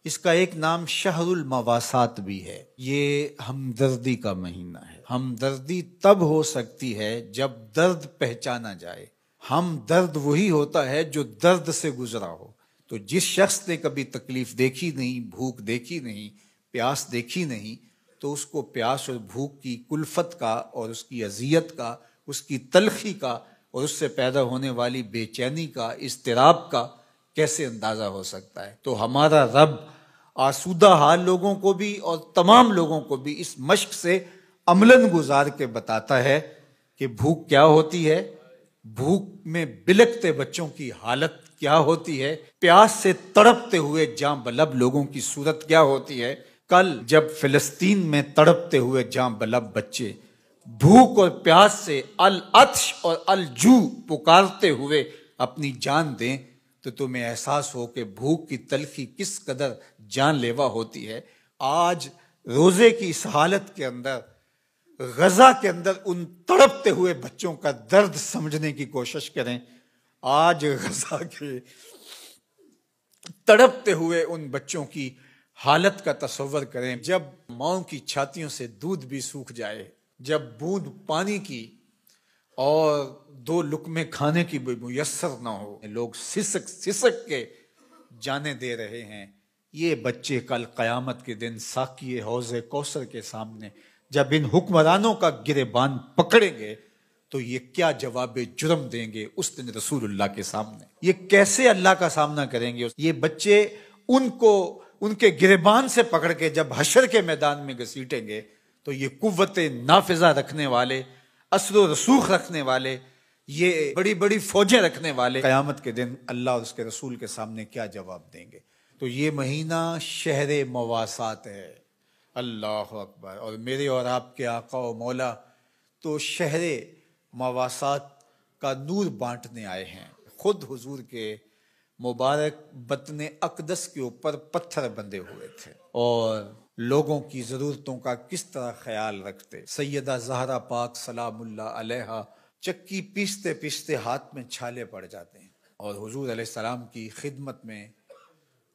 اس کا ایک نام شہر المواسات بھی ہے۔ یہ ہمدردی کا مہینہ ہے۔ ہمدردی تب ہو سکتی ہے جب درد پہچانا جائے۔ ہم درد وہی ہوتا ہے جو درد سے گزرا ہو۔ تو جس شخص نے کبھی تکلیف دیکھی نہیں، بھوک دیکھی نہیں، پیاس دیکھی نہیں، تو اس کو پیاس اور بھوک کی کلفت کا اور اس کی اذیت کا، اس کی تلخی کا اور اس سے پیدا ہونے والی بے چینی کا، اضطراب کا کیسے اندازہ ہو سکتا ہے؟ تو ہمارا رب آسودہ حال لوگوں کو بھی اور تمام لوگوں کو بھی اس مشق سے عملاً گزار کے بتاتا ہے کہ بھوک کیا ہوتی ہے، بھوک میں بلکتے بچوں کی حالت کیا ہوتی ہے، پیاس سے تڑپتے ہوئے جاں بلب لوگوں کی صورت کیا ہوتی ہے۔ کل جب فلسطین میں تڑپتے ہوئے جاں بلب بچے بھوک اور پیاس سے العطش اور الجوع پکارتے ہوئے اپنی جان دیں تو تمہیں احساس ہو کہ بھوک کی تلخی کس قدر جان لیوا ہوتی ہے۔ آج روزے کی اس حالت کے اندر، غزہ کے اندر ان تڑپتے ہوئے بچوں کا درد سمجھنے کی کوشش کریں۔ آج غزہ کے تڑپتے ہوئے ان بچوں کی حالت کا تصور کریں جب ماؤں کی چھاتیوں سے دودھ بھی سوکھ جائے، جب بوند پانی کی اور دو لقمے کھانے کی بھی میسر نہ ہو، لوگ سسک سسک کے جانے دے رہے ہیں۔ یہ بچے کل قیامت کے دن ساقی حوض کوثر کے سامنے جب ان حکمرانوں کا گریبان پکڑیں گے تو یہ کیا جواب جرم دیں گے اس دن رسول اللہ کے سامنے؟ یہ کیسے اللہ کا سامنا کریں گے؟ یہ بچے ان کو ان کے گریبان سے پکڑ کے جب حشر کے میدان میں گھسیٹیں گے تو یہ قوت نافذہ رکھنے والے، اثر و رسوخ رکھنے والے، یہ بڑی بڑی فوجیں رکھنے والے قیامت کے دن اللہ اور اس کے رسول کے سامنے کیا جواب دیں گے؟ تو یہ مہینہ شہر مواسات ہے۔ اللہ اکبر۔ اور میرے اور آپ کے آقا و مولا تو شہر مواسات کا نور بانٹنے آئے ہیں۔ خود حضور کے مبارک بطن اقدس کے اوپر پتھر بندھے ہوئے تھے اور لوگوں کی ضرورتوں کا کس طرح خیال رکھتے۔ سیدہ زہرا پاک سلام اللہ علیہا چکی پیستے پیستے ہاتھ میں چھالے پڑ جاتے ہیں اور حضور علیہ السلام کی خدمت میں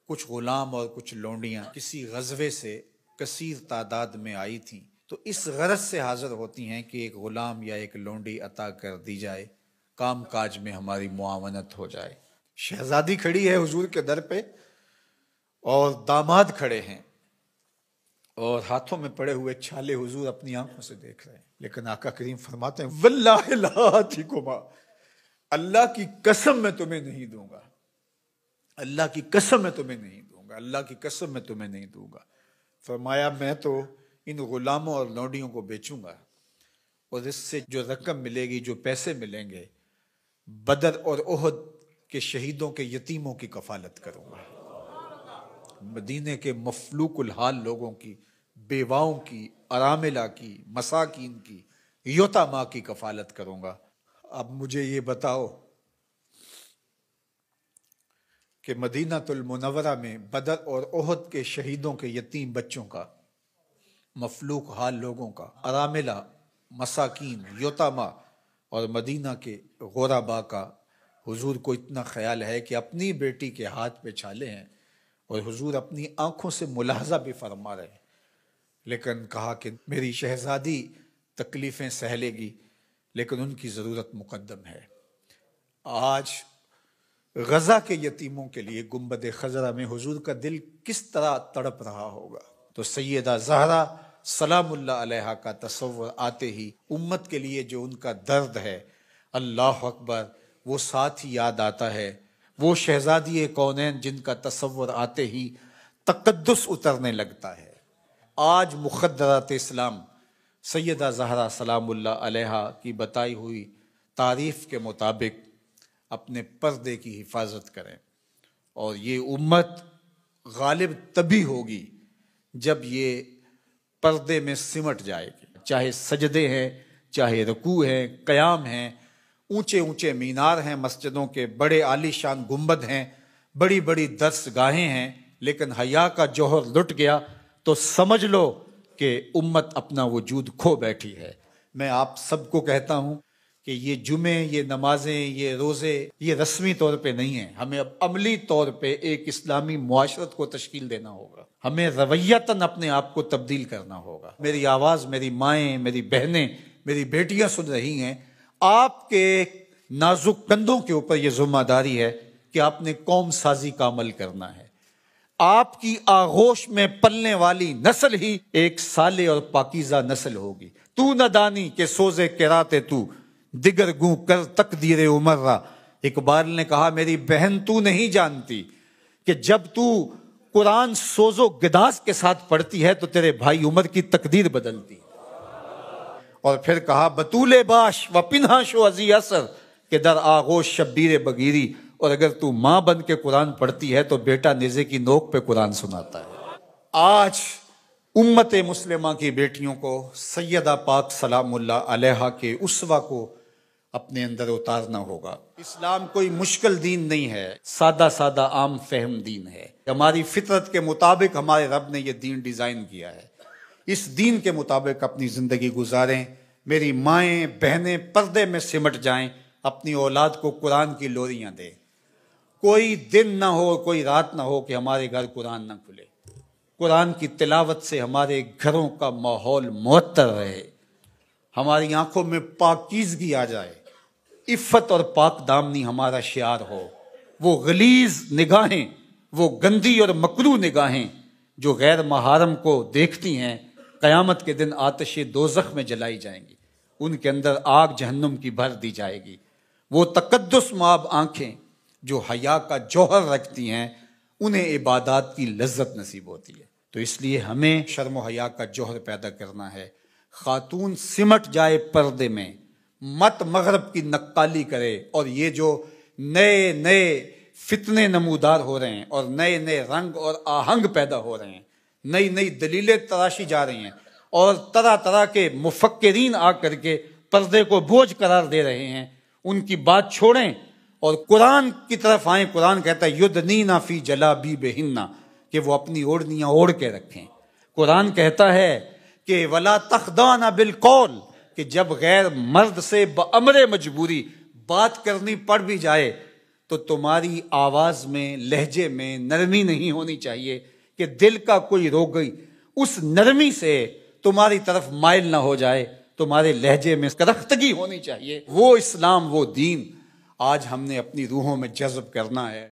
کچھ غلام اور کچھ لونڈیاں کسی غزوے سے کثیر تعداد میں آئی تھیں، تو اس غرض سے حاضر ہوتی ہیں کہ ایک غلام یا ایک لونڈی عطا کر دی جائے، کام کاج میں ہماری معاونت ہو جائے۔ شہزادی کھڑی ہے حضور کے در پہ اور داماد کھڑے ہیں اور ہاتھوں میں پڑے ہوئے چھالے حضور اپنی آنکھوں سے دیکھ رہے ہیں، لیکن آقا کریم فرماتے ہیں واللہ لا آتیکما، اللہ کی قسم میں تمہیں نہیں دوں گا، اللہ کی قسم میں تمہیں نہیں دوں گا، اللہ کی قسم میں تمہیں نہیں دوں گا۔ فرمایا میں تو ان غلاموں اور لونڈیوں کو بیچوں گا اور اس سے جو رقم ملے گی، جو پیسے ملیں گے، بدر اور احد کے شہیدوں کے یتیموں کی کفالت کروں گا، مدینے کے مفلوق الحال لوگوں کی، بیواؤں کی، اراملہ کی، مساکین کی، یتاما کی کفالت کروں گا۔ اب مجھے یہ بتاؤ کہ مدینہ المنورہ میں بدر اور احد کے شہیدوں کے یتیم بچوں کا، مفلوق حال لوگوں کا، اراملہ، مساکین، یتاما اور مدینہ کے غربا کا حضور کو اتنا خیال ہے کہ اپنی بیٹی کے ہاتھ پہ چھالے ہیں اور حضور اپنی آنکھوں سے ملاحظہ بھی فرما رہے ہیں، لیکن کہا کہ میری شہزادی تکلیفیں سہ لے گی لیکن ان کی ضرورت مقدم ہے۔ آج غزہ کے یتیموں کے لیے گنبد خضرا میں حضور کا دل کس طرح تڑپ رہا ہوگا۔ تو سیدہ زہرا سلام اللہ علیہا کا تصور آتے ہی امت کے لیے جو ان کا درد ہے، اللہ اکبر، وہ ساتھ ہی یاد آتا ہے۔ وہ شہزادی کونین جن کا تصور آتے ہی تقدس اترنے لگتا ہے۔ آج مخدرات اسلام سیدہ زہرا سلام اللہ علیہا کی بتائی ہوئی تعریف کے مطابق اپنے پردے کی حفاظت کریں، اور یہ امت غالب تبھی ہوگی جب یہ پردے میں سمٹ جائے گی، چاہے سجدے ہیں، چاہے رکوع ہیں، قیام ہیں، اونچے اونچے مینار ہیں مسجدوں کے، بڑے عالی شان گنبد ہیں، بڑی بڑی درس گاہیں ہیں، لیکن حیا کا جوہر لٹ گیا تو سمجھ لو کہ امت اپنا وجود کھو بیٹھی ہے۔ میں آپ سب کو کہتا ہوں کہ یہ جمعے، یہ نمازیں، یہ روزے، یہ رسمی طور پہ نہیں ہیں، ہمیں اب عملی طور پہ ایک اسلامی معاشرت کو تشکیل دینا ہوگا، ہمیں رویتاً اپنے آپ کو تبدیل کرنا ہوگا۔ میری آواز میری مائیں، میری بہنیں، میری بیٹیاں سن رہی ہیں، آپ کے نازک کندھوں کے اوپر یہ ذمہ داری ہے کہ آپ نے قوم سازی کا عمل کرنا ہے۔ آپ کی آغوش میں پلنے والی نسل ہی ایک صالح اور پاکیزہ نسل ہوگی۔ تو نہ دانی کہ سوزے کراتے تو دیگر گوں کر تقدیر عمر را۔ اقبال نے کہا میری بہن تو نہیں جانتی کہ جب تو قرآن سوز و گداز کے ساتھ پڑھتی ہے تو تیرے بھائی عمر کی تقدیر بدلتی ہے۔ اور پھر کہا بطول باش و پنہا شو ازی اثر کہ در آغوش شبیر بگیری، اور اگر تو ماں بن کے قرآن پڑھتی ہے تو بیٹا نیزے کی نوک پہ قرآن سناتا ہے۔ آج امت مسلمہ کی بیٹیوں کو سیدہ پاک سلام اللہ علیہا کے اسوہ کو اپنے اندر اتارنا ہوگا۔ اسلام کوئی مشکل دین نہیں ہے، سادہ سادہ عام فہم دین ہے۔ ہماری فطرت کے مطابق ہمارے رب نے یہ دین ڈیزائن کیا ہے، اس دین کے مطابق اپنی زندگی گزاریں۔ میری مائیں بہنیں پردے میں سمٹ جائیں، اپنی اولاد کو قرآن کی لوریاں دیں۔ کوئی دن نہ ہو، کوئی رات نہ ہو کہ ہمارے گھر قرآن نہ کھلے۔ قرآن کی تلاوت سے ہمارے گھروں کا ماحول معطر رہے، ہماری آنکھوں میں پاکیزگی آ جائے، عفت اور پاک دامنی ہمارا شعار ہو۔ وہ غلیظ نگاہیں، وہ گندی اور مکروہ نگاہیں جو غیر محارم کو دیکھتی ہیں، قیامت کے دن آتش دوزخ میں جلائی جائیں گی، ان کے اندر آگ جہنم کی بھر دی جائے گی۔ وہ تقدس مآب آنکھیں جو حیا کا جوہر رکھتی ہیں، انہیں عبادات کی لذت نصیب ہوتی ہے۔ تو اس لیے ہمیں شرم و حیا کا جوہر پیدا کرنا ہے۔ خاتون سمٹ جائے پردے میں، مت مغرب کی نقالی کرے، اور یہ جو نئے نئے فتنے نمودار ہو رہے ہیں اور نئے نئے رنگ اور آہنگ پیدا ہو رہے ہیں، نئی نئی دلیلیں تراشی جا رہی ہیں، اور طرح طرح کے مفکرین آ کر کے پردے کو بوجھ قرار دے رہے ہیں، ان کی بات چھوڑیں اور قرآن کی طرف آئیں۔ قرآن کہتا ہے یدنینا فی جلابیبہن، کہ وہ اپنی اوڑھنیاں اوڑھ کے رکھیں۔ قرآن کہتا ہے کہ ولا تخضعن بالقول، کہ جب غیر مرد سے بامر مجبوری بات کرنی پڑ بھی جائے تو تمہاری آواز میں، لہجے میں نرمی نہیں ہونی چاہیے کہ دل کا کوئی روگی اس نرمی سے تمہاری طرف مائل نہ ہو جائے، تمہارے لہجے میں کرختگی ہونی چاہیے۔ وہ اسلام، وہ دین آج ہم نے اپنی روحوں میں جذب کرنا ہے۔